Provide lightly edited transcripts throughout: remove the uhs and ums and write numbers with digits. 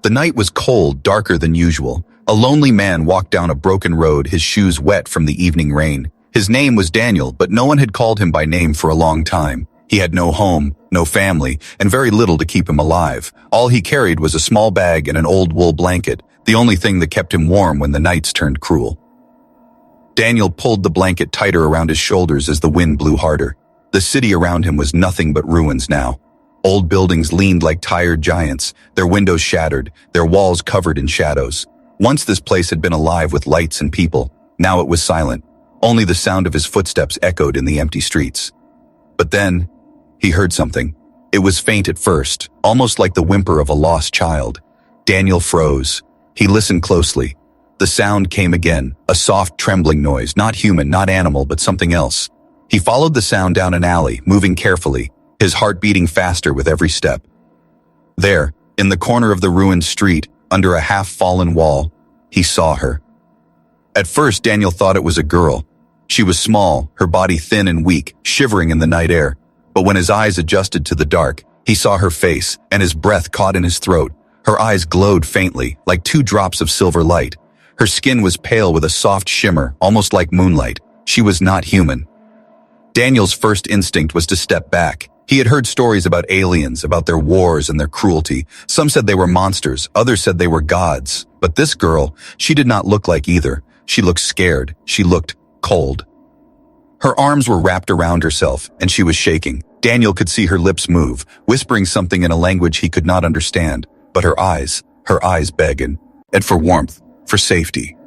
The night was cold, darker than usual. A lonely man walked down a broken road, his shoes wet from the evening rain. His name was Daniel, but no one had called him by name for a long time. He had no home, no family, and very little to keep him alive. All he carried was a small bag and an old wool blanket, the only thing that kept him warm when the nights turned cruel. Daniel pulled the blanket tighter around his shoulders as the wind blew harder. The city around him was nothing but ruins now. Old buildings leaned like tired giants, their windows shattered, their walls covered in shadows. Once this place had been alive with lights and people. Now it was silent. Only the sound of his footsteps echoed in the empty streets. But then, he heard something. It was faint at first, almost like the whimper of a lost child. Daniel froze. He listened closely. The sound came again, a soft trembling noise, not human, not animal, but something else. He followed the sound down an alley, moving carefully, his heart beating faster with every step. There, in the corner of the ruined street, under a half-fallen wall, he saw her. At first, Daniel thought it was a girl. She was small, her body thin and weak, shivering in the night air. But when his eyes adjusted to the dark, he saw her face, and his breath caught in his throat. Her eyes glowed faintly, like 2 drops of silver light. Her skin was pale with a soft shimmer, almost like moonlight. She was not human. Daniel's first instinct was to step back. He had heard stories about aliens, about their wars and their cruelty. Some said they were monsters, others said they were gods. But this girl, she did not look like either. She looked scared. She looked cold. Her arms were wrapped around herself, and she was shaking. Daniel could see her lips move, whispering something in a language he could not understand. But her eyes begged, and for warmth, for safety.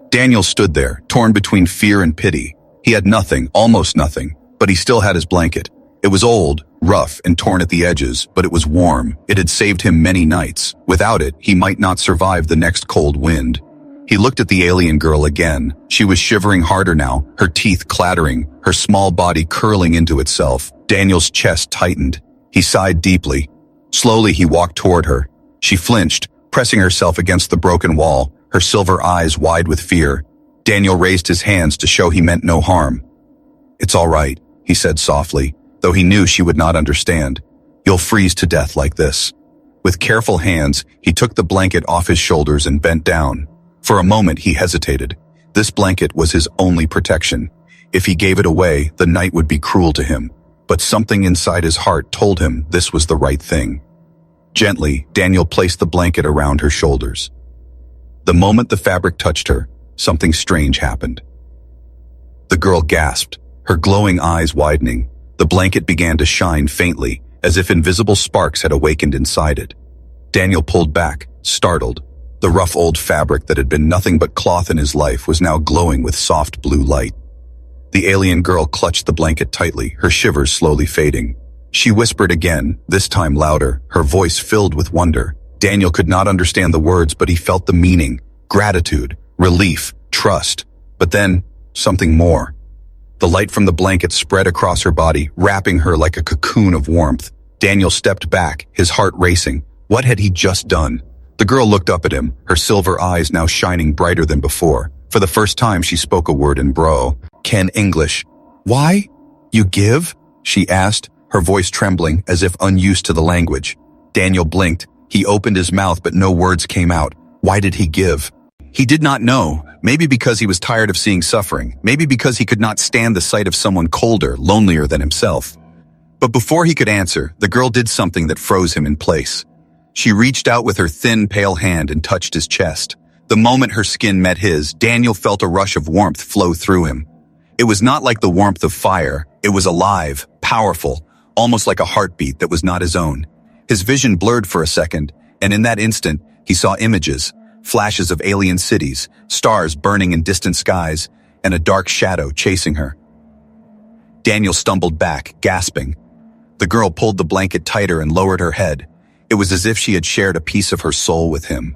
Daniel stood there, torn between fear and pity. He had nothing, almost nothing, but he still had his blanket. It was old, rough, and torn at the edges, but it was warm. It had saved him many nights. Without it, he might not survive the next cold wind. He looked at the alien girl again. She was shivering harder now, her teeth clattering, her small body curling into itself. Daniel's chest tightened. He sighed deeply. Slowly, he walked toward her. She flinched, pressing herself against the broken wall, her silver eyes wide with fear. Daniel raised his hands to show he meant no harm. "It's all right," he said softly, though he knew she would not understand. "You'll freeze to death like this." With careful hands, he took the blanket off his shoulders and bent down. For a moment, he hesitated. This blanket was his only protection. If he gave it away, the night would be cruel to him. But something inside his heart told him this was the right thing. Gently, Daniel placed the blanket around her shoulders. The moment the fabric touched her, something strange happened. The girl gasped, her glowing eyes widening. The blanket began to shine faintly, as if invisible sparks had awakened inside it. Daniel pulled back, startled. The rough old fabric that had been nothing but cloth in his life was now glowing with soft blue light. The alien girl clutched the blanket tightly, her shivers slowly fading. She whispered again, this time louder, her voice filled with wonder. Daniel could not understand the words, but he felt the meaning. Gratitude, relief, trust. But then, something more. The light from the blanket spread across her body, wrapping her like a cocoon of warmth. Daniel stepped back, his heart racing. What had he just done? The girl looked up at him, her silver eyes now shining brighter than before. For the first time, she spoke a word in Bro. Ken English. "Why? You give?" she asked, her voice trembling as if unused to the language. Daniel blinked. He opened his mouth, but no words came out. Why did he give? He did not know. Maybe because he was tired of seeing suffering. Maybe because he could not stand the sight of someone colder, lonelier than himself. But before he could answer, the girl did something that froze him in place. She reached out with her thin, pale hand and touched his chest. The moment her skin met his, Daniel felt a rush of warmth flow through him. It was not like the warmth of fire. It was alive, powerful, almost like a heartbeat that was not his own. His vision blurred for a second, and in that instant, he saw images, flashes of alien cities, stars burning in distant skies, and a dark shadow chasing her. Daniel stumbled back, gasping. The girl pulled the blanket tighter and lowered her head. It was as if she had shared a piece of her soul with him.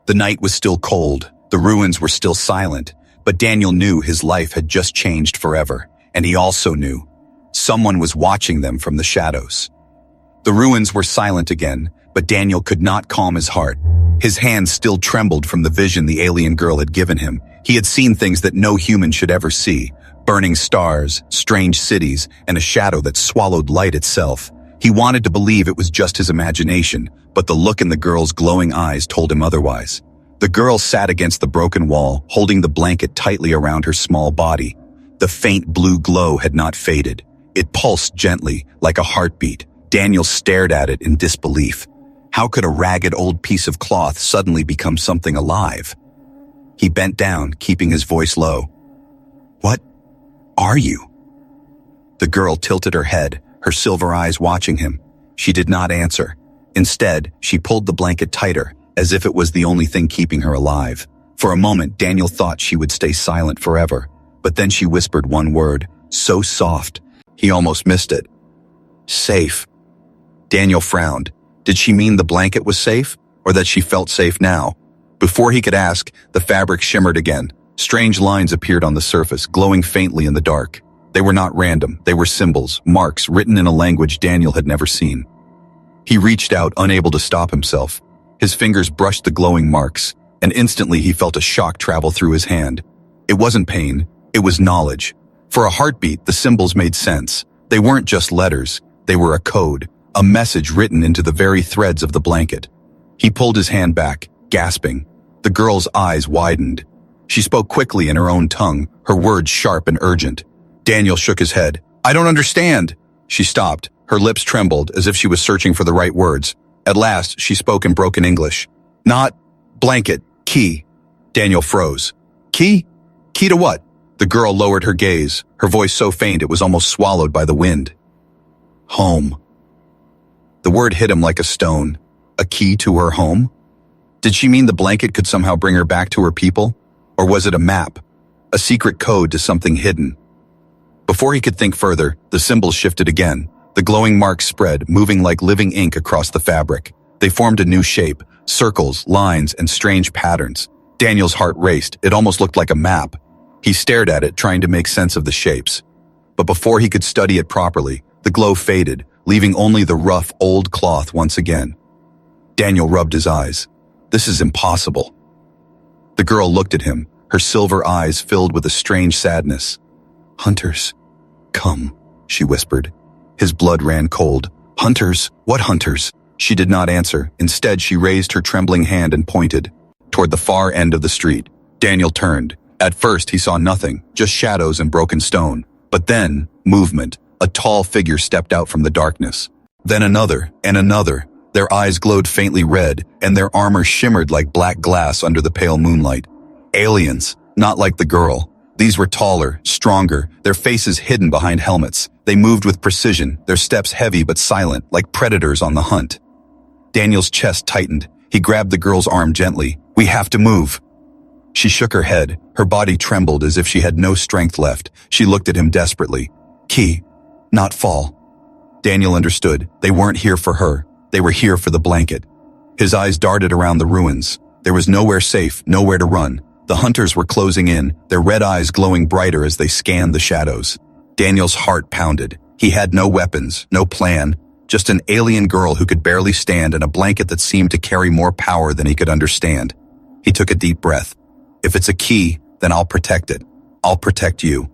The night was still cold, the ruins were still silent, but Daniel knew his life had just changed forever, and he also knew someone was watching them from the shadows. The ruins were silent again, but Daniel could not calm his heart. His hands still trembled from the vision the alien girl had given him. He had seen things that no human should ever see, burning stars, strange cities, and a shadow that swallowed light itself. He wanted to believe it was just his imagination, but the look in the girl's glowing eyes told him otherwise. The girl sat against the broken wall, holding the blanket tightly around her small body. The faint blue glow had not faded. It pulsed gently, like a heartbeat. Daniel stared at it in disbelief. How could a ragged old piece of cloth suddenly become something alive? He bent down, keeping his voice low. "What are you?" The girl tilted her head, her silver eyes watching him. She did not answer. Instead, she pulled the blanket tighter, as if it was the only thing keeping her alive. For a moment, Daniel thought she would stay silent forever, but then she whispered one word, so soft, he almost missed it. "Safe." Daniel frowned. Did she mean the blanket was safe, or that she felt safe now? Before he could ask, the fabric shimmered again. Strange lines appeared on the surface, glowing faintly in the dark. They were not random, they were symbols, marks written in a language Daniel had never seen. He reached out, unable to stop himself. His fingers brushed the glowing marks, and instantly he felt a shock travel through his hand. It wasn't pain, it was knowledge. For a heartbeat, the symbols made sense. They weren't just letters, they were a code, a message written into the very threads of the blanket. He pulled his hand back, gasping. The girl's eyes widened. She spoke quickly in her own tongue, her words sharp and urgent. Daniel shook his head. "I don't understand." She stopped. Her lips trembled, as if she was searching for the right words. At last, she spoke in broken English. "Not blanket, key." Daniel froze. "Key? Key to what?" The girl lowered her gaze, her voice so faint it was almost swallowed by the wind. "Home." The word hit him like a stone. A key to her home? Did she mean the blanket could somehow bring her back to her people? Or was it a map? A secret code to something hidden? Before he could think further, the symbols shifted again. The glowing marks spread, moving like living ink across the fabric. They formed a new shape, circles, lines, and strange patterns. Daniel's heart raced. It almost looked like a map. He stared at it, trying to make sense of the shapes. But before he could study it properly, the glow faded, leaving only the rough, old cloth once again. Daniel rubbed his eyes. This is impossible. The girl looked at him, her silver eyes filled with a strange sadness. "Hunters, come," she whispered. His blood ran cold. "Hunters? What hunters?" She did not answer. Instead, she raised her trembling hand and pointed toward the far end of the street. Daniel turned. At first, he saw nothing, just shadows and broken stone. But then, movement. A tall figure stepped out from the darkness. Then another, and another. Their eyes glowed faintly red, and their armor shimmered like black glass under the pale moonlight. Aliens, not like the girl. These were taller, stronger, their faces hidden behind helmets. They moved with precision, their steps heavy but silent, like predators on the hunt. Daniel's chest tightened. He grabbed the girl's arm gently. "We have to move." She shook her head. Her body trembled as if she had no strength left. She looked at him desperately. "Key, not fall." Daniel understood. They weren't here for her. They were here for the blanket. His eyes darted around the ruins. There was nowhere safe, nowhere to run. The hunters were closing in, their red eyes glowing brighter as they scanned the shadows. Daniel's heart pounded. He had no weapons, no plan, just an alien girl who could barely stand and a blanket that seemed to carry more power than he could understand. He took a deep breath. "If it's a key, then I'll protect it. I'll protect you."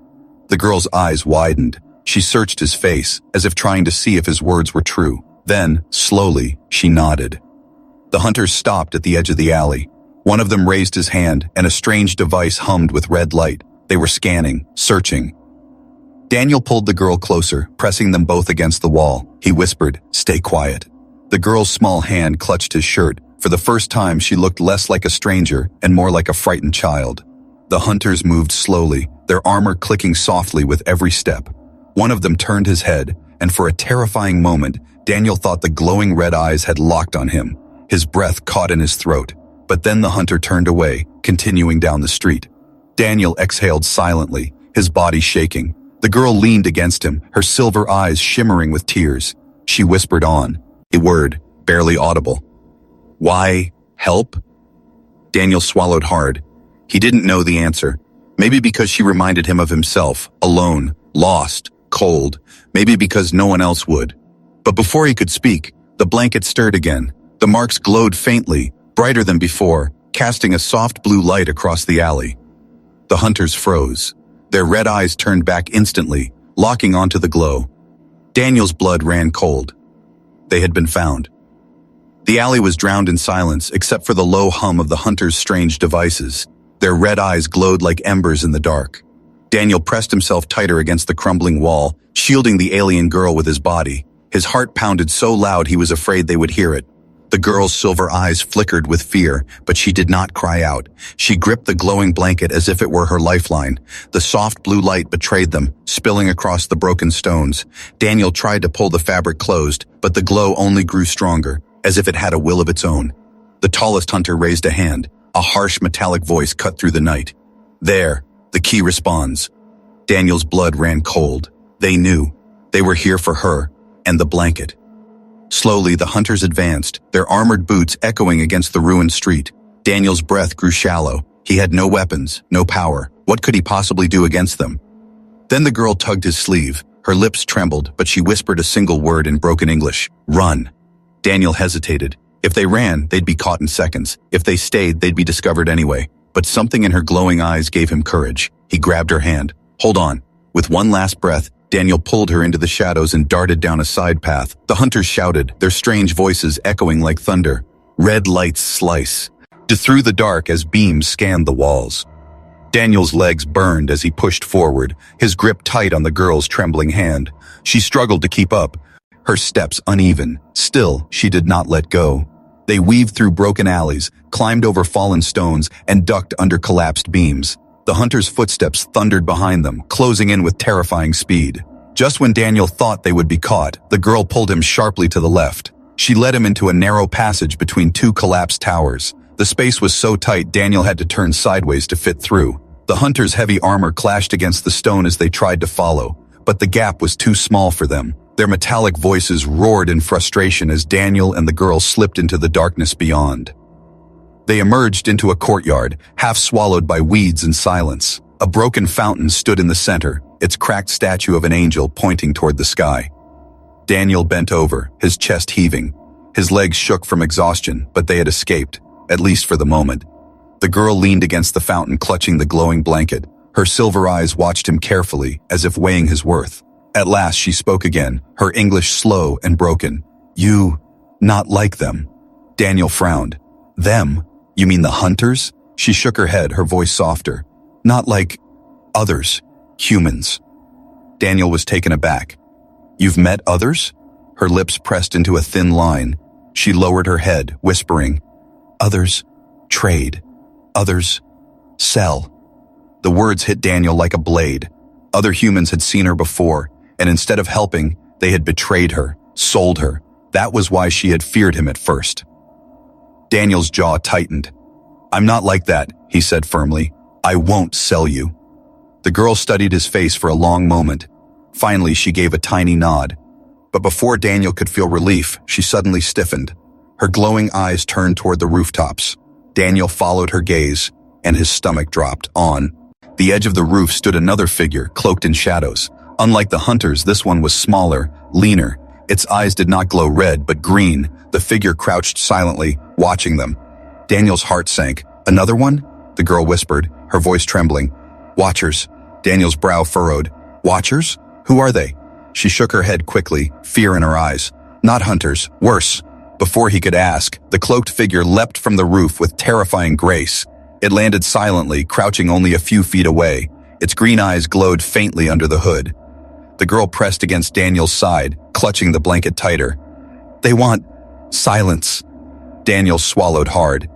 The girl's eyes widened. She searched his face, as if trying to see if his words were true. Then, slowly, she nodded. The hunters stopped at the edge of the alley. One of them raised his hand, and a strange device hummed with red light. They were scanning, searching. Daniel pulled the girl closer, pressing them both against the wall. He whispered, "Stay quiet." The girl's small hand clutched his shirt. For the first time, she looked less like a stranger and more like a frightened child. The hunters moved slowly, their armor clicking softly with every step. One of them turned his head, and for a terrifying moment, Daniel thought the glowing red eyes had locked on him. His breath caught in his throat. But then the hunter turned away, continuing down the street. Daniel exhaled silently, his body shaking. The girl leaned against him, her silver eyes shimmering with tears. She whispered on, a word, barely audible. "Why, help?" Daniel swallowed hard. He didn't know the answer. Maybe because she reminded him of himself, alone, lost, cold. Maybe because no one else would. But before he could speak, the blanket stirred again. The marks glowed faintly, brighter than before, casting a soft blue light across the alley. The hunters froze. Their red eyes turned back instantly, locking onto the glow. Daniel's blood ran cold. They had been found. The alley was drowned in silence except for the low hum of the hunters' strange devices. Their red eyes glowed like embers in the dark. Daniel pressed himself tighter against the crumbling wall, shielding the alien girl with his body. His heart pounded so loud he was afraid they would hear it. The girl's silver eyes flickered with fear, but she did not cry out. She gripped the glowing blanket as if it were her lifeline. The soft blue light betrayed them, spilling across the broken stones. Daniel tried to pull the fabric closed, but the glow only grew stronger, as if it had a will of its own. The tallest hunter raised a hand. A harsh metallic voice cut through the night. There, the key responds. Daniel's blood ran cold. They knew. They were here for her, and the blanket. Slowly, the hunters advanced, their armored boots echoing against the ruined street. Daniel's breath grew shallow. He had no weapons, no power. What could he possibly do against them? Then the girl tugged his sleeve. Her lips trembled, but she whispered a single word in broken English. Run. Daniel hesitated. If they ran, they'd be caught in seconds. If they stayed, they'd be discovered anyway. But something in her glowing eyes gave him courage. He grabbed her hand. Hold on. With one last breath, Daniel pulled her into the shadows and darted down a side path. The hunters shouted, their strange voices echoing like thunder. Red lights slice through the dark as beams scanned the walls. Daniel's legs burned as he pushed forward, his grip tight on the girl's trembling hand. She struggled to keep up, her steps uneven. Still, she did not let go. They weaved through broken alleys, climbed over fallen stones, and ducked under collapsed beams. The hunter's footsteps thundered behind them, closing in with terrifying speed. Just when Daniel thought they would be caught, the girl pulled him sharply to the left. She led him into a narrow passage between two collapsed towers. The space was so tight Daniel had to turn sideways to fit through. The hunter's heavy armor clashed against the stone as they tried to follow, but the gap was too small for them. Their metallic voices roared in frustration as Daniel and the girl slipped into the darkness beyond. They emerged into a courtyard, half swallowed by weeds and silence. A broken fountain stood in the center, its cracked statue of an angel pointing toward the sky. Daniel bent over, his chest heaving. His legs shook from exhaustion, but they had escaped, at least for the moment. The girl leaned against the fountain, clutching the glowing blanket. Her silver eyes watched him carefully, as if weighing his worth. At last she spoke again, her English slow and broken. You, not like them. Daniel frowned. Them? You mean the hunters? She shook her head, her voice softer. Not like others, humans. Daniel was taken aback. You've met others? Her lips pressed into a thin line. She lowered her head, whispering, Others trade. Others sell. The words hit Daniel like a blade. Other humans had seen her before, and instead of helping, they had betrayed her, sold her. That was why she had feared him at first. Daniel's jaw tightened. I'm not like that, he said firmly. I won't sell you. The girl studied his face for a long moment. Finally, she gave a tiny nod. But before Daniel could feel relief, she suddenly stiffened. Her glowing eyes turned toward the rooftops. Daniel followed her gaze, and his stomach dropped. On the edge of the roof stood another figure, cloaked in shadows. Unlike the hunters, this one was smaller, leaner. Its eyes did not glow red, but green. The figure crouched silently, watching them. Daniel's heart sank. Another one? The girl whispered, her voice trembling. Watchers. Daniel's brow furrowed. Watchers? Who are they? She shook her head quickly, fear in her eyes. Not hunters, worse. Before he could ask, the cloaked figure leapt from the roof with terrifying grace. It landed silently, crouching only a few feet away. Its green eyes glowed faintly under the hood. The girl pressed against Daniel's side, clutching the blanket tighter. They want silence. Daniel swallowed hard.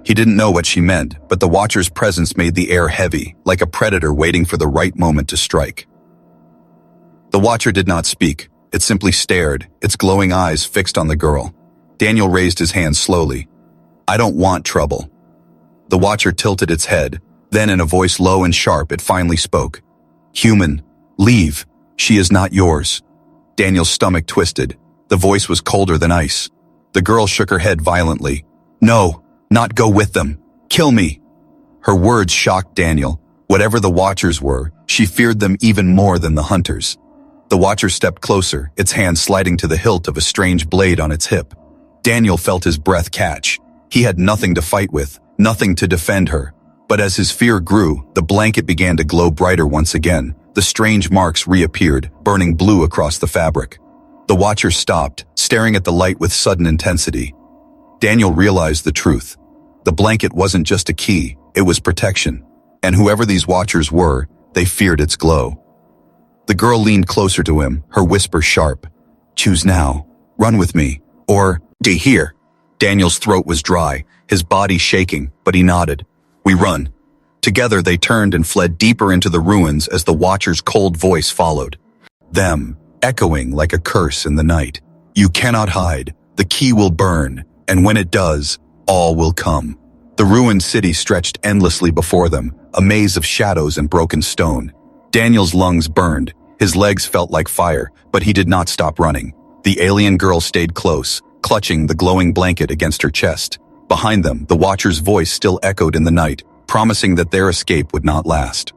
He didn't know what she meant, but the Watcher's presence made the air heavy, like a predator waiting for the right moment to strike. The Watcher did not speak. It simply stared, its glowing eyes fixed on the girl. Daniel raised his hand slowly. I don't want trouble. The Watcher tilted its head. Then in a voice low and sharp, it finally spoke. Human, leave. She is not yours. Daniel's stomach twisted. The voice was colder than ice. The girl shook her head violently. No, not go with them. Kill me. Her words shocked Daniel. Whatever the Watchers were, she feared them even more than the hunters. The Watcher stepped closer, its hand sliding to the hilt of a strange blade on its hip. Daniel felt his breath catch. He had nothing to fight with, nothing to defend her. But as his fear grew, the blanket began to glow brighter once again. The strange marks reappeared, burning blue across the fabric. The watcher stopped, staring at the light with sudden intensity. Daniel realized the truth. The blanket wasn't just a key, it was protection. And whoever these watchers were, they feared its glow. The girl leaned closer to him, her whisper sharp. Choose now. Run with me. Or, stay here. Daniel's throat was dry, his body shaking, but he nodded. We run. Together they turned and fled deeper into the ruins as the watcher's cold voice followed. Them, echoing like a curse in the night. You cannot hide. The key will burn, and when it does, all will come. The ruined city stretched endlessly before them, a maze of shadows and broken stone. Daniel's lungs burned, his legs felt like fire, but he did not stop running. The alien girl stayed close, clutching the glowing blanket against her chest. Behind them, the watcher's voice still echoed in the night, promising that their escape would not last.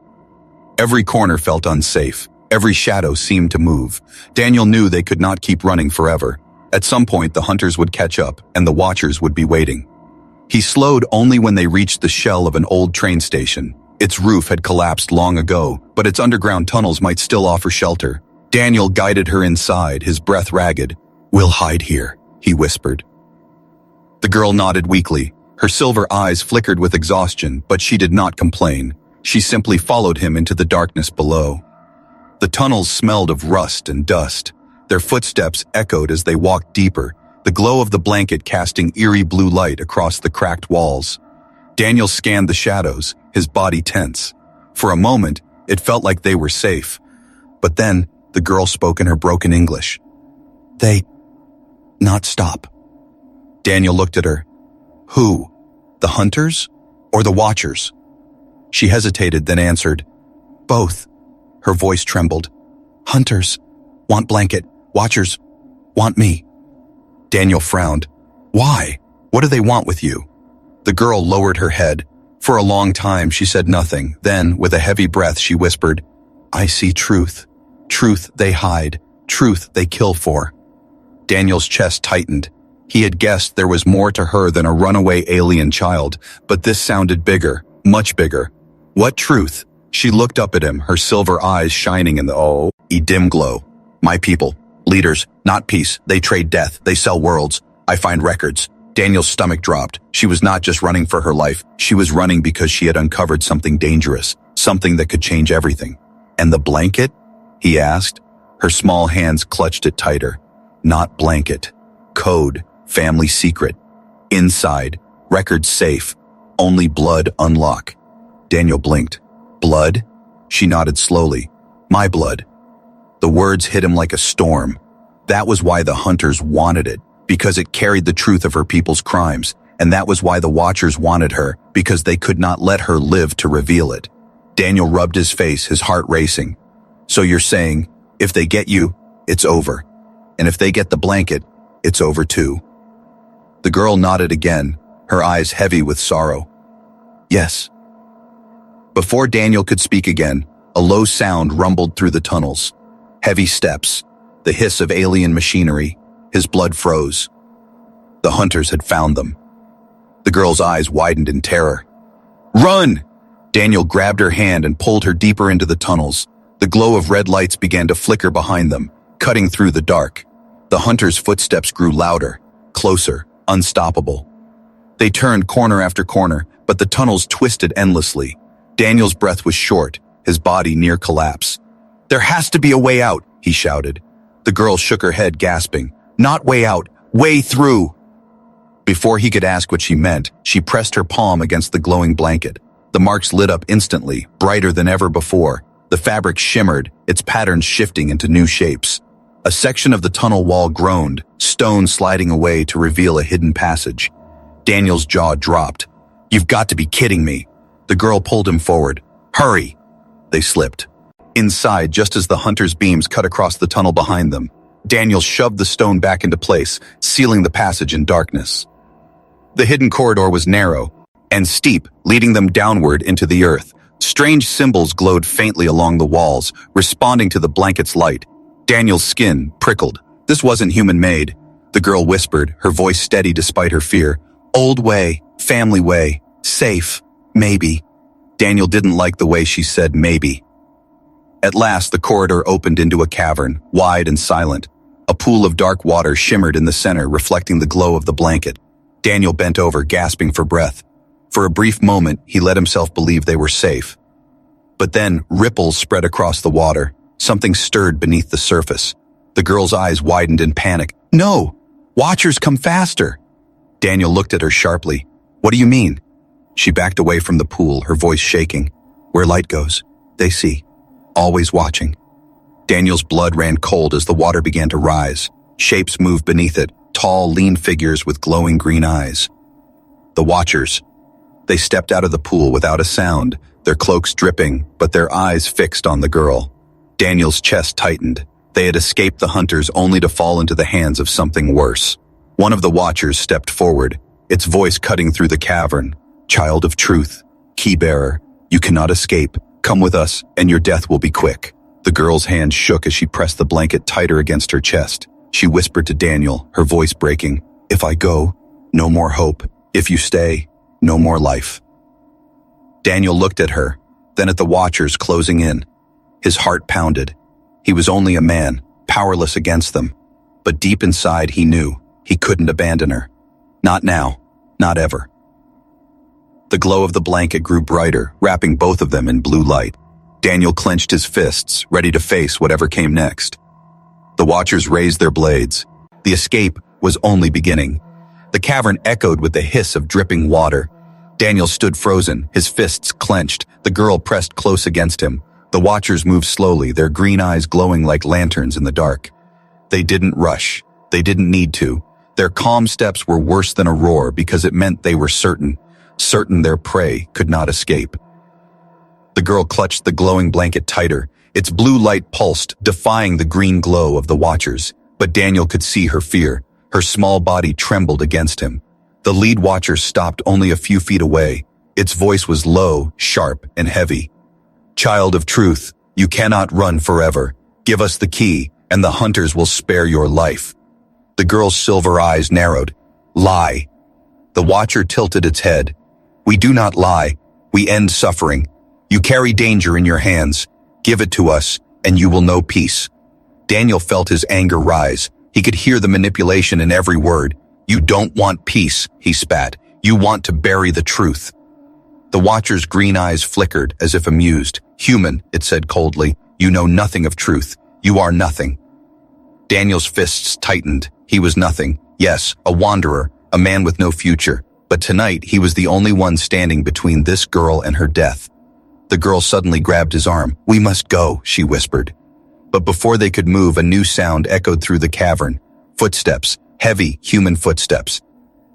Every corner felt unsafe. Every shadow seemed to move. Daniel knew they could not keep running forever. At some point, the hunters would catch up, and the watchers would be waiting. He slowed only when they reached the shell of an old train station. Its roof had collapsed long ago, but its underground tunnels might still offer shelter. Daniel guided her inside, his breath ragged. We'll hide here, he whispered. The girl nodded weakly. Her silver eyes flickered with exhaustion, but she did not complain. She simply followed him into the darkness below. The tunnels smelled of rust and dust. Their footsteps echoed as they walked deeper, the glow of the blanket casting eerie blue light across the cracked walls. Daniel scanned the shadows, his body tense. For a moment, it felt like they were safe. But then, the girl spoke in her broken English. They... not stop. Daniel looked at her. Who? The hunters? Or the watchers? She hesitated, then answered. Both. Her voice trembled. Hunters want blanket. Watchers want me. Daniel frowned. Why? What do they want with you? The girl lowered her head. For a long time, she said nothing. Then, with a heavy breath, she whispered, I see truth. Truth they hide. Truth they kill for. Daniel's chest tightened. He had guessed there was more to her than a runaway alien child, but this sounded bigger, much bigger. What truth? She looked up at him, her silver eyes shining in the dim glow. My people. Leaders, not peace. They trade death. They sell worlds. I find records. Daniel's stomach dropped. She was not just running for her life. She was running because she had uncovered something dangerous, something that could change everything. And the blanket? He asked. Her small hands clutched it tighter. Not blanket. Code. Family secret. Inside. Record safe. Only blood unlock. Daniel blinked. Blood? She nodded slowly. My blood. The words hit him like a storm. That was why the hunters wanted it, because it carried the truth of her people's crimes, and that was why the watchers wanted her, because they could not let her live to reveal it. Daniel rubbed his face, his heart racing. So you're saying, if they get you, it's over. And if they get the blanket, it's over too. The girl nodded again, her eyes heavy with sorrow. Yes. Before Daniel could speak again, a low sound rumbled through the tunnels. Heavy steps, the hiss of alien machinery. His blood froze. The hunters had found them. The girl's eyes widened in terror. Run! Daniel grabbed her hand and pulled her deeper into the tunnels. The glow of red lights began to flicker behind them, cutting through the dark. The hunters' footsteps grew louder, closer, unstoppable. They turned corner after corner, but the tunnels twisted endlessly. Daniel's breath was short, his body near collapse. There has to be a way out, he shouted. The girl shook her head, gasping. Not way out, way through. Before he could ask what she meant, she pressed her palm against the glowing blanket. The marks lit up instantly, brighter than ever before. The fabric shimmered, its patterns shifting into new shapes. A section of the tunnel wall groaned, stone sliding away to reveal a hidden passage. Daniel's jaw dropped. You've got to be kidding me. The girl pulled him forward. Hurry! They slipped. Inside, just as the hunter's beams cut across the tunnel behind them, Daniel shoved the stone back into place, sealing the passage in darkness. The hidden corridor was narrow and steep, leading them downward into the earth. Strange symbols glowed faintly along the walls, responding to the blanket's light. Daniel's skin prickled. This wasn't human-made. The girl whispered, her voice steady despite her fear. Old way, family way, safe, maybe. Daniel didn't like the way she said maybe. At last, the corridor opened into a cavern, wide and silent. A pool of dark water shimmered in the center, reflecting the glow of the blanket. Daniel bent over, gasping for breath. For a brief moment, he let himself believe they were safe. But then, ripples spread across the water. Something stirred beneath the surface. The girl's eyes widened in panic. "No! Watchers, come faster!" Daniel looked at her sharply. "What do you mean?" She backed away from the pool, her voice shaking. "Where light goes, they see. Always watching." Daniel's blood ran cold as the water began to rise. Shapes moved beneath it, tall, lean figures with glowing green eyes. The Watchers. They stepped out of the pool without a sound, their cloaks dripping, but their eyes fixed on the girl. Daniel's chest tightened. They had escaped the hunters only to fall into the hands of something worse. One of the Watchers stepped forward, its voice cutting through the cavern. "Child of truth, key-bearer, you cannot escape. Come with us, and your death will be quick." The girl's hand shook as she pressed the blanket tighter against her chest. She whispered to Daniel, her voice breaking, "If I go, no more hope. If you stay, no more life." Daniel looked at her, then at the Watchers closing in. His heart pounded. He was only a man, powerless against them. But deep inside he knew he couldn't abandon her. Not now, not ever. The glow of the blanket grew brighter, wrapping both of them in blue light. Daniel clenched his fists, ready to face whatever came next. The Watchers raised their blades. The escape was only beginning. The cavern echoed with the hiss of dripping water. Daniel stood frozen, his fists clenched, the girl pressed close against him. The Watchers moved slowly, their green eyes glowing like lanterns in the dark. They didn't rush. They didn't need to. Their calm steps were worse than a roar because it meant they were certain their prey could not escape. The girl clutched the glowing blanket tighter. Its blue light pulsed, defying the green glow of the Watchers. But Daniel could see her fear. Her small body trembled against him. The lead Watcher stopped only a few feet away. Its voice was low, sharp, and heavy. "Child of truth, you cannot run forever. Give us the key, and the hunters will spare your life." The girl's silver eyes narrowed. "Lie." The Watcher tilted its head. "We do not lie. We end suffering. You carry danger in your hands. Give it to us, and you will know peace." Daniel felt his anger rise. He could hear the manipulation in every word. "You don't want peace," he spat. "You want to bury the truth." The Watcher's green eyes flickered as if amused. "Human," it said coldly, "you know nothing of truth. You are nothing." Daniel's fists tightened. He was nothing. Yes, a wanderer, a man with no future. But tonight he was the only one standing between this girl and her death. The girl suddenly grabbed his arm. "We must go," she whispered. But before they could move, a new sound echoed through the cavern. Footsteps, heavy, human footsteps.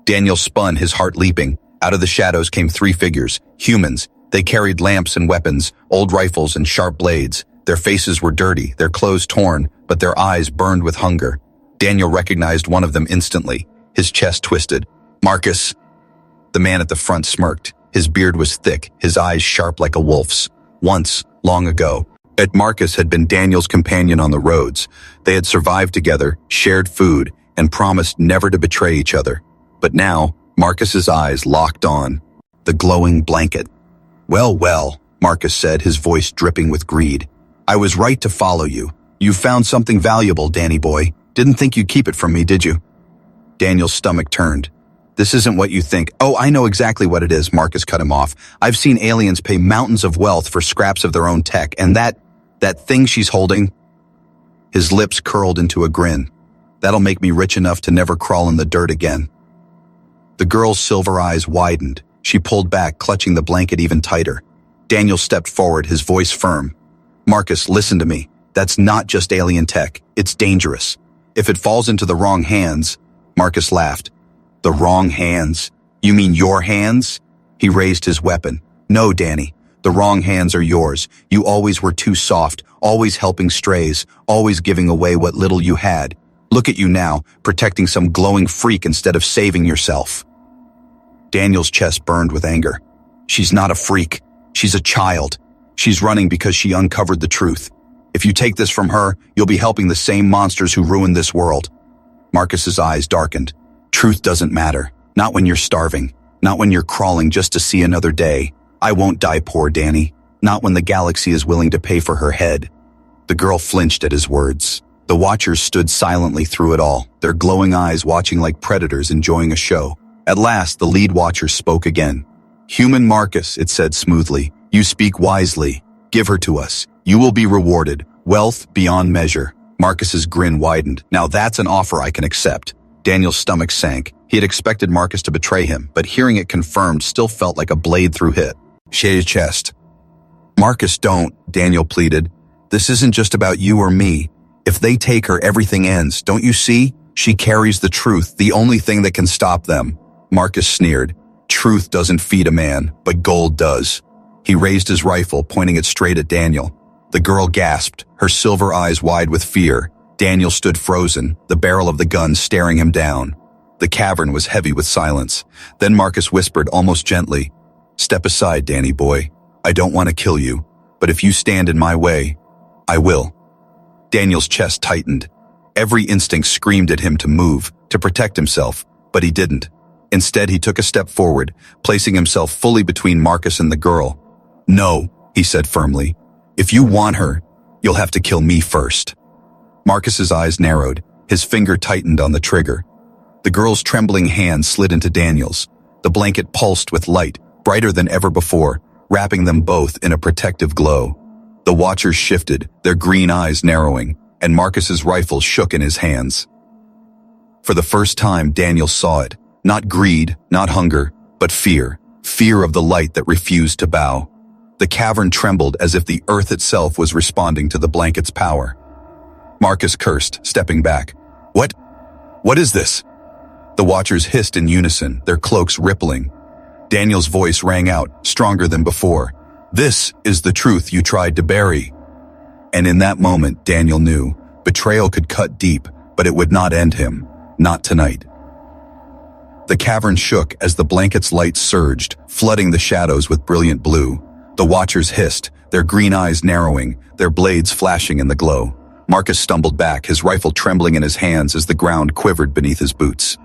Daniel spun, his heart leaping. Out of the shadows came three figures, humans. They carried lamps and weapons, old rifles and sharp blades. Their faces were dirty, their clothes torn, but their eyes burned with hunger. Daniel recognized one of them instantly. His chest twisted. "Marcus." The man at the front smirked. His beard was thick, his eyes sharp like a wolf's. Once, long ago, Marcus had been Daniel's companion on the roads. They had survived together, shared food, and promised never to betray each other. But now, Marcus's eyes locked on the glowing blanket. "Well, well," Marcus said, his voice dripping with greed. "I was right to follow you. You found something valuable, Danny boy. Didn't think you'd keep it from me, did you?" Daniel's stomach turned. "This isn't what you think." "Oh, I know exactly what it is," Marcus cut him off. "I've seen aliens pay mountains of wealth for scraps of their own tech, and that thing she's holding..." His lips curled into a grin. "That'll make me rich enough to never crawl in the dirt again." The girl's silver eyes widened. She pulled back, clutching the blanket even tighter. Daniel stepped forward, his voice firm. "Marcus, listen to me. That's not just alien tech. It's dangerous. If it falls into the wrong hands..." Marcus laughed. "The wrong hands? You mean your hands?" He raised his weapon. "No, Danny. The wrong hands are yours. You always were too soft, always helping strays, always giving away what little you had. Look at you now, protecting some glowing freak instead of saving yourself." Daniel's chest burned with anger. "She's not a freak. She's a child. She's running because she uncovered the truth. If you take this from her, you'll be helping the same monsters who ruined this world." Marcus's eyes darkened. "Truth doesn't matter. Not when you're starving. Not when you're crawling just to see another day. I won't die poor, Danny. Not when the galaxy is willing to pay for her head." The girl flinched at his words. The watchers stood silently through it all, their glowing eyes watching like predators enjoying a show. At last, the lead watcher spoke again. "Human Marcus," it said smoothly, "you speak wisely. Give her to us. You will be rewarded. Wealth beyond measure." Marcus's grin widened. "Now that's an offer I can accept." Daniel's stomach sank. He had expected Marcus to betray him, but hearing it confirmed still felt like a blade through hit. Shaded chest. "Marcus, don't," Daniel pleaded. "This isn't just about you or me. If they take her, everything ends. Don't you see? She carries the truth, the only thing that can stop them." Marcus sneered. "Truth doesn't feed a man, but gold does." He raised his rifle, pointing it straight at Daniel. The girl gasped, her silver eyes wide with fear. Daniel stood frozen, the barrel of the gun staring him down. The cavern was heavy with silence. Then Marcus whispered almost gently, "Step aside, Danny boy. I don't want to kill you, but if you stand in my way, I will." Daniel's chest tightened. Every instinct screamed at him to move, to protect himself, but he didn't. Instead, he took a step forward, placing himself fully between Marcus and the girl. "No," he said firmly. "If you want her, you'll have to kill me first." Marcus's eyes narrowed, his finger tightened on the trigger. The girl's trembling hand slid into Daniel's. The blanket pulsed with light, brighter than ever before, wrapping them both in a protective glow. The watchers shifted, their green eyes narrowing, and Marcus's rifle shook in his hands. For the first time, Daniel saw it. Not greed, not hunger, but fear. Fear of the light that refused to bow. The cavern trembled as if the earth itself was responding to the blanket's power. Marcus cursed, stepping back. What is this?" The watchers hissed in unison, their cloaks rippling. Daniel's voice rang out, stronger than before. "This is the truth you tried to bury." And in that moment, Daniel knew, betrayal could cut deep, but it would not end him. Not tonight. The cavern shook as the blanket's light surged, flooding the shadows with brilliant blue. The watchers hissed, their green eyes narrowing, their blades flashing in the glow. Marcus stumbled back, his rifle trembling in his hands as the ground quivered beneath his boots.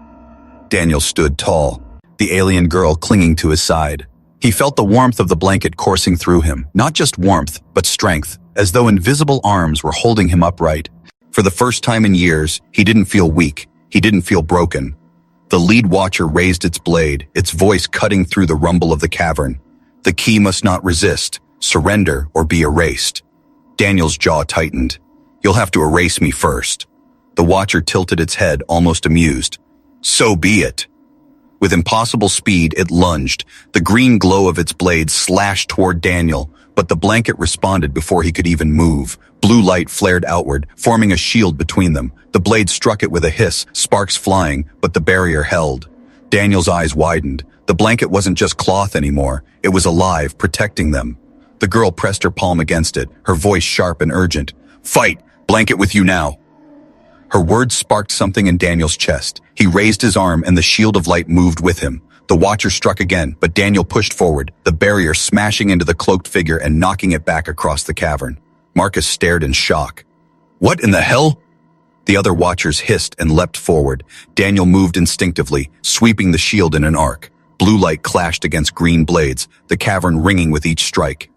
Daniel stood tall, the alien girl clinging to his side. He felt the warmth of the blanket coursing through him, not just warmth, but strength, as though invisible arms were holding him upright. For the first time in years, he didn't feel weak, he didn't feel broken. The lead watcher raised its blade, its voice cutting through the rumble of the cavern. The key must not resist, surrender, or be erased. Daniel's jaw tightened. "You'll have to erase me first." The watcher tilted its head, almost amused. "So be it." With impossible speed, it lunged. The green glow of its blade slashed toward Daniel, but the blanket responded before he could even move. Blue light flared outward, forming a shield between them. The blade struck it with a hiss, sparks flying, but the barrier held. Daniel's eyes widened. The blanket wasn't just cloth anymore. It was alive, protecting them. The girl pressed her palm against it, her voice sharp and urgent. "Fight! Blanket with you now." Her words sparked something in Daniel's chest. He raised his arm and the shield of light moved with him. The watcher struck again, but Daniel pushed forward, the barrier smashing into the cloaked figure and knocking it back across the cavern. Marcus stared in shock. "What in the hell?" The other watchers hissed and leapt forward. Daniel moved instinctively, sweeping the shield in an arc. Blue light clashed against green blades, the cavern ringing with each strike.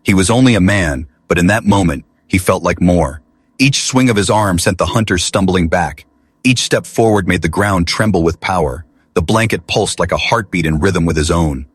He was only a man, but in that moment, he felt like more. Each swing of his arm sent the hunters stumbling back. Each step forward made the ground tremble with power. The blanket pulsed like a heartbeat in rhythm with his own.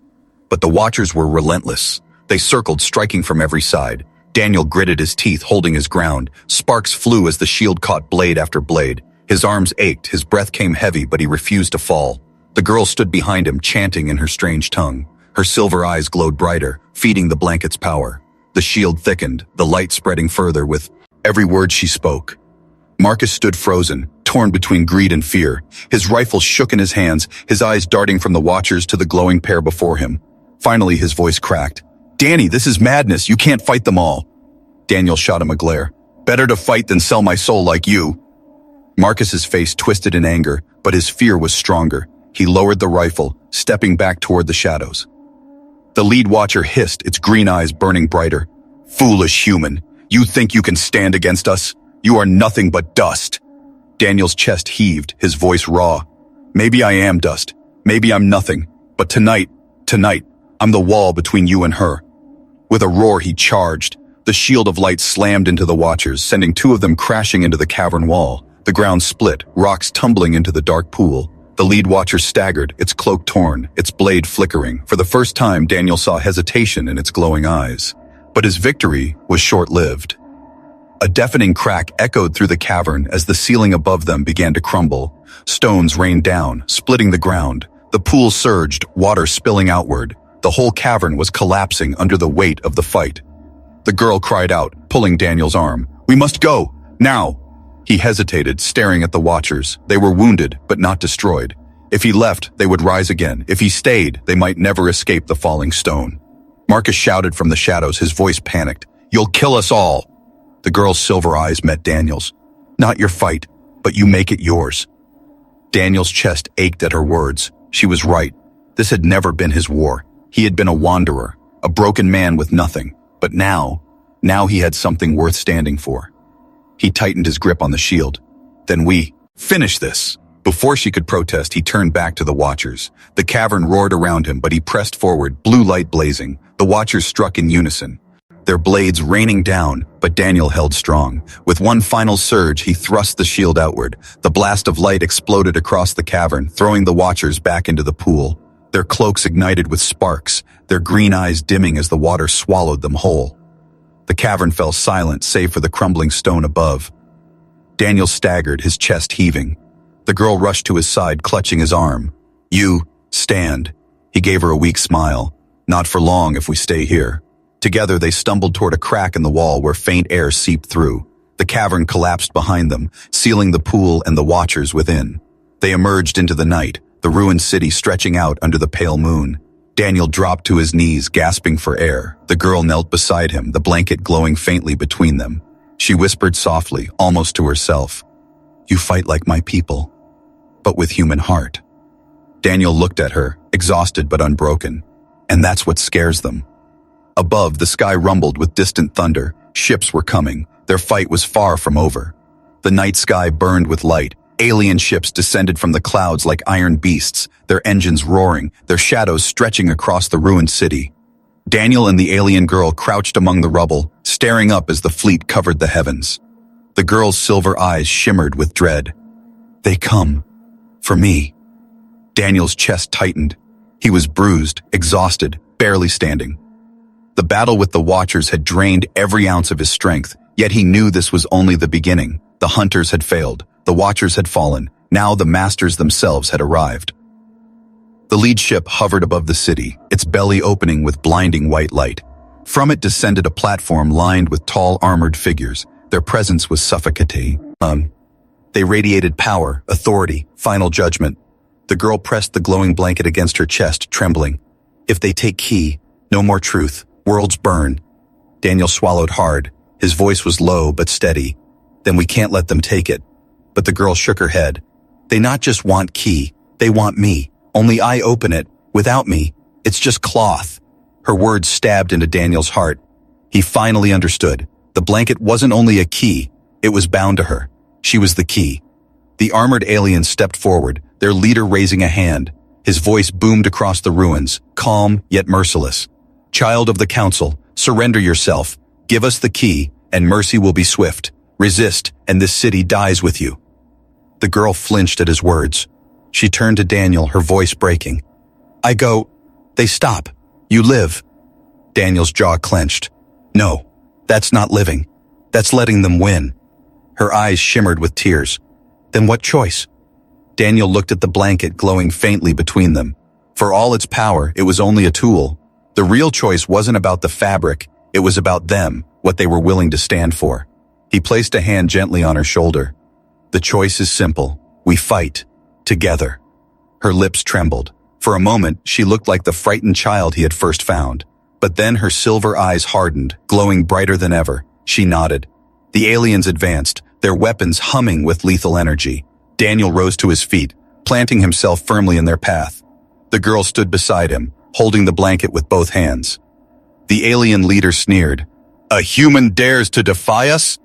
But the watchers were relentless. They circled, striking from every side. Daniel gritted his teeth, holding his ground. Sparks flew as the shield caught blade after blade. His arms ached, his breath came heavy, but he refused to fall. The girl stood behind him, chanting in her strange tongue. Her silver eyes glowed brighter, feeding the blanket's power. The shield thickened, the light spreading further with every word she spoke. Marcus stood frozen, torn between greed and fear. His rifle shook in his hands, his eyes darting from the watchers to the glowing pair before him. Finally, his voice cracked. "Danny, this is madness. You can't fight them all." Daniel shot him a glare. "Better to fight than sell my soul like you." Marcus's face twisted in anger, but his fear was stronger. He lowered the rifle, stepping back toward the shadows. The lead watcher hissed, its green eyes burning brighter. "Foolish human. You think you can stand against us? You are nothing but dust." Daniel's chest heaved, his voice raw. "Maybe I am dust. Maybe I'm nothing. But tonight, I'm the wall between you and her." With a roar, he charged. The shield of light slammed into the watchers, sending two of them crashing into the cavern wall. The ground split, rocks tumbling into the dark pool. The lead watcher staggered, its cloak torn, its blade flickering. For the first time, Daniel saw hesitation in its glowing eyes. But his victory was short-lived. A deafening crack echoed through the cavern as the ceiling above them began to crumble. Stones rained down, splitting the ground. The pool surged, water spilling outward. The whole cavern was collapsing under the weight of the fight. The girl cried out, pulling Daniel's arm. "We must go! Now!" He hesitated, staring at the watchers. They were wounded, but not destroyed. If he left, they would rise again. If he stayed, they might never escape the falling stone. Marcus shouted from the shadows, his voice panicked. "You'll kill us all!" The girl's silver eyes met Daniel's. "Not your fight, but you make it yours." Daniel's chest ached at her words. She was right. This had never been his war. He had been a wanderer, a broken man with nothing. But now he had something worth standing for. He tightened his grip on the shield. "Then we finish this." Before she could protest, he turned back to the watchers. The cavern roared around him, but he pressed forward, blue light blazing. The watchers struck in unison, their blades raining down, but Daniel held strong. With one final surge, he thrust the shield outward. The blast of light exploded across the cavern, throwing the watchers back into the pool. Their cloaks ignited with sparks, their green eyes dimming as the water swallowed them whole. The cavern fell silent, save for the crumbling stone above. Daniel staggered, his chest heaving. The girl rushed to his side, clutching his arm. "You, stand." He gave her a weak smile. "Not for long if we stay here." Together they stumbled toward a crack in the wall where faint air seeped through. The cavern collapsed behind them, sealing the pool and the watchers within. They emerged into the night, the ruined city stretching out under the pale moon. Daniel dropped to his knees, gasping for air. The girl knelt beside him, the blanket glowing faintly between them. She whispered softly, almost to herself, "You fight like my people, but with human heart." Daniel looked at her, exhausted but unbroken. And that's what scares them. Above, the sky rumbled with distant thunder. Ships were coming. Their fight was far from over. The night sky burned with light. Alien ships descended from the clouds like iron beasts, their engines roaring, their shadows stretching across the ruined city. Daniel and the alien girl crouched among the rubble, staring up as the fleet covered the heavens. The girl's silver eyes shimmered with dread. "They come. For me." Daniel's chest tightened. He was bruised, exhausted, barely standing. The battle with the Watchers had drained every ounce of his strength, yet he knew this was only the beginning. The hunters had failed. The Watchers had fallen. Now the Masters themselves had arrived. The lead ship hovered above the city, its belly opening with blinding white light. From it descended a platform lined with tall armored figures. Their presence was suffocating. They radiated power, authority, final judgment. The girl pressed the glowing blanket against her chest, trembling. "If they take Key, no more truth. Worlds burn." Daniel swallowed hard. His voice was low but steady. "Then we can't let them take it." But the girl shook her head. "They not just want Key, they want me. Only I open it. Without me, it's just cloth." Her words stabbed into Daniel's heart. He finally understood. The blanket wasn't only a key, it was bound to her. She was the key. The armored aliens stepped forward, their leader raising a hand. His voice boomed across the ruins, calm yet merciless. "Child of the Council, surrender yourself. Give us the key, and mercy will be swift. Resist, and this city dies with you." The girl flinched at his words. She turned to Daniel, her voice breaking. "I go." "They stop. You live." Daniel's jaw clenched. "No, that's not living. That's letting them win." Her eyes shimmered with tears. "Then what choice?" Daniel looked at the blanket glowing faintly between them. For all its power, it was only a tool. The real choice wasn't about the fabric, it was about them, what they were willing to stand for. He placed a hand gently on her shoulder. "The choice is simple. We fight. Together." Her lips trembled. For a moment, she looked like the frightened child he had first found. But then her silver eyes hardened, glowing brighter than ever. She nodded. The aliens advanced, their weapons humming with lethal energy. Daniel rose to his feet, planting himself firmly in their path. The girl stood beside him, holding the blanket with both hands. The alien leader sneered. "A human dares to defy us?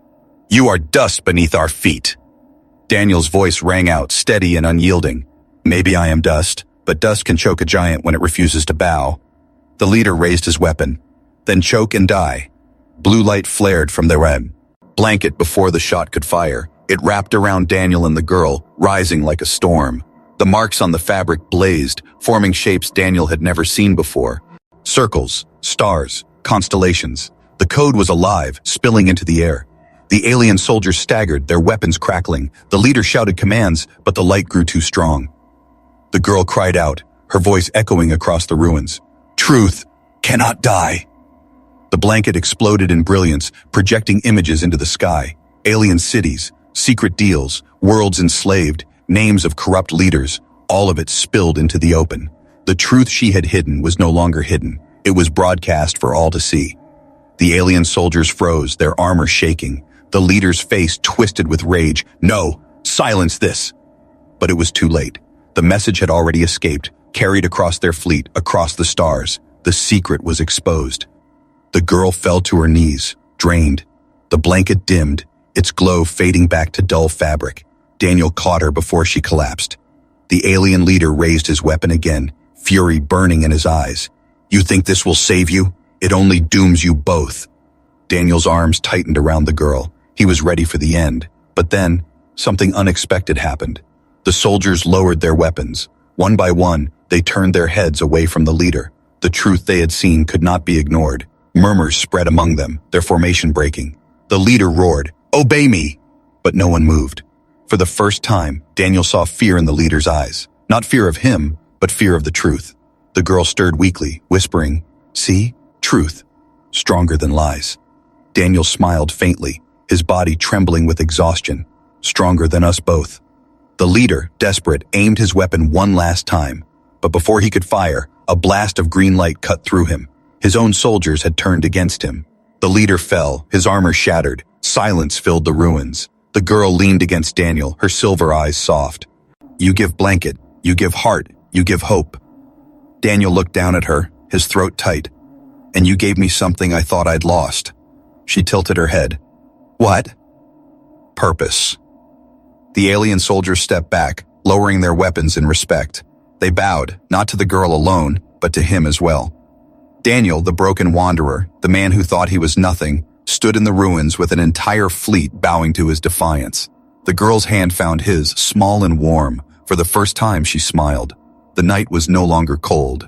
You are dust beneath our feet." Daniel's voice rang out, steady and unyielding. "Maybe I am dust, but dust can choke a giant when it refuses to bow." The leader raised his weapon. "Then choke and die." Blue light flared from the red blanket before the shot could fire. It wrapped around Daniel and the girl, rising like a storm. The marks on the fabric blazed, forming shapes Daniel had never seen before. Circles, stars, constellations. The code was alive, spilling into the air. The alien soldiers staggered, their weapons crackling. The leader shouted commands, but the light grew too strong. The girl cried out, her voice echoing across the ruins. Truth cannot die. The blanket exploded in brilliance, projecting images into the sky. Alien cities, secret deals, worlds enslaved, names of corrupt leaders, all of it spilled into the open. The truth she had hidden was no longer hidden. It was broadcast for all to see. The alien soldiers froze, their armor shaking. The leader's face twisted with rage. No, silence this. But it was too late. The message had already escaped, carried across their fleet, across the stars. The secret was exposed. The girl fell to her knees, drained. The blanket dimmed, its glow fading back to dull fabric. Daniel caught her before she collapsed. The alien leader raised his weapon again, fury burning in his eyes. You think this will save you? It only dooms you both. Daniel's arms tightened around the girl. He was ready for the end. But then, something unexpected happened. The soldiers lowered their weapons. One by one, they turned their heads away from the leader. The truth they had seen could not be ignored. Murmurs spread among them, their formation breaking. The leader roared, "Obey me!" But no one moved. For the first time, Daniel saw fear in the leader's eyes. Not fear of him, but fear of the truth. The girl stirred weakly, whispering, "See? Truth. Stronger than lies." Daniel smiled faintly, his body trembling with exhaustion. Stronger than us both. The leader, desperate, aimed his weapon one last time. But before he could fire, a blast of green light cut through him. His own soldiers had turned against him. The leader fell, his armor shattered. Silence filled the ruins. The girl leaned against Daniel, her silver eyes soft. You give blanket, you give heart, you give hope. Daniel looked down at her, his throat tight. And you gave me something I thought I'd lost. She tilted her head. What? Purpose. The alien soldiers stepped back, lowering their weapons in respect. They bowed, not to the girl alone, but to him as well. Daniel, the broken wanderer, the man who thought he was nothing, stood in the ruins with an entire fleet bowing to his defiance. The girl's hand found his, small and warm. For the first time she smiled. The night was no longer cold.